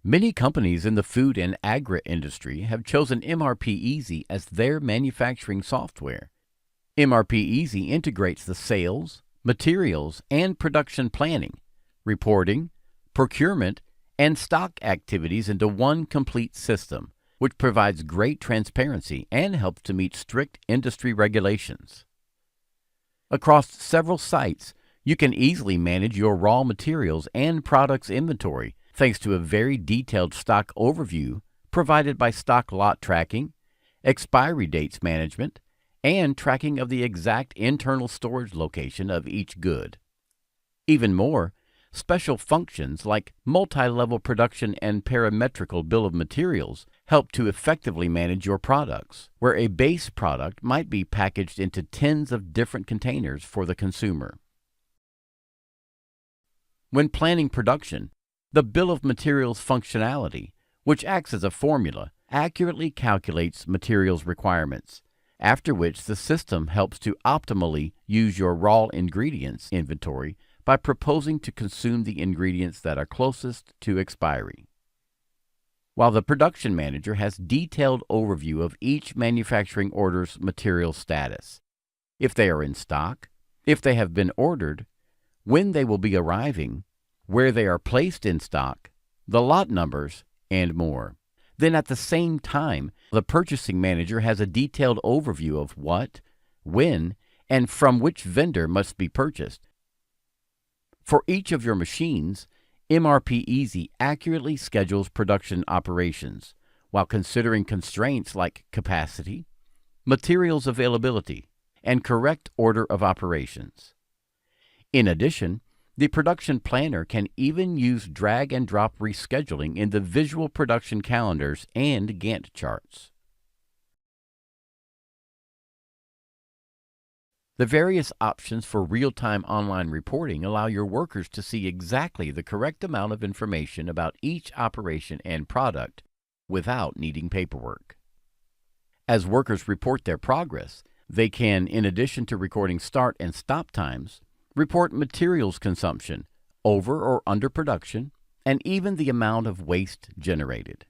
Many companies in the food and agri industry have chosen MRPeasy as their manufacturing software. MRPeasy integrates the sales, materials, and production planning, reporting, procurement, and stock activities into one complete system, which provides great transparency and helps to meet strict industry regulations. Across several sites, you can easily manage your raw materials and products inventory thanks to a very detailed stock overview provided by stock lot tracking, expiry dates management, and tracking of the exact internal storage location of each good. Even more, special functions like multi-level production and parametrical bill of materials help to effectively manage your products, where a base product might be packaged into tens of different containers for the consumer. When planning production, the bill of materials functionality, which acts as a formula, accurately calculates materials requirements, after which the system helps to optimally use your raw ingredients inventory by proposing to consume the ingredients that are closest to expiry. While the production manager has detailed overview of each manufacturing order's material status, if they are in stock, if they have been ordered, when they will be arriving, where they are placed in stock, the lot numbers, and more. Then at the same time, the purchasing manager has a detailed overview of what, when, and from which vendor must be purchased. For each of your machines, MRPeasy accurately schedules production operations while considering constraints like capacity, materials availability, and correct order of operations. In addition, the production planner can even use drag-and-drop rescheduling in the visual production calendars and Gantt charts. The various options for real-time online reporting allow your workers to see exactly the correct amount of information about each operation and product without needing paperwork. As workers report their progress, they can, in addition to recording start and stop times, report materials consumption, over or under production, and even the amount of waste generated.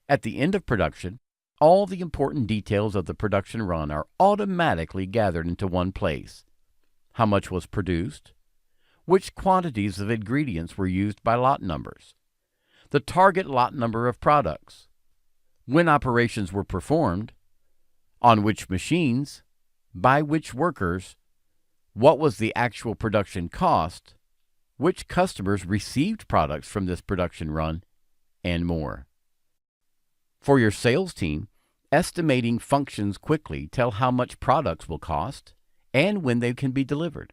At the end of production, all the important details of the production run are automatically gathered into one place. How much was produced, which quantities of ingredients were used by lot numbers, the target lot number of products, when operations were performed, on which machines, by which workers, what was the actual production cost, which customers received products from this production run, and more. For your sales team, estimating functions quickly tell how much products will cost and when they can be delivered.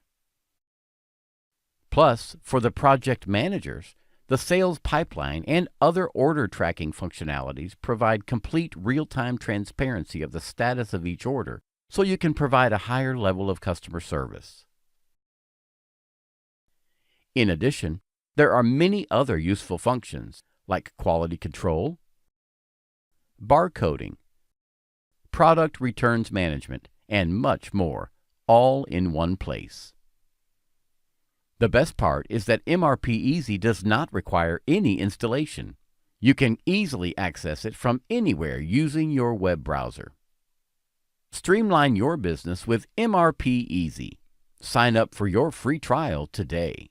Plus, for the project managers, the sales pipeline and other order tracking functionalities provide complete real-time transparency of the status of each order, so you can provide a higher level of customer service. In addition, there are many other useful functions like quality control, barcoding, product returns management, and much more, all in one place. The best part is that MRPeasy does not require any installation. You can easily access it from anywhere using your web browser. Streamline your business with MRPeasy. Sign up for your free trial today.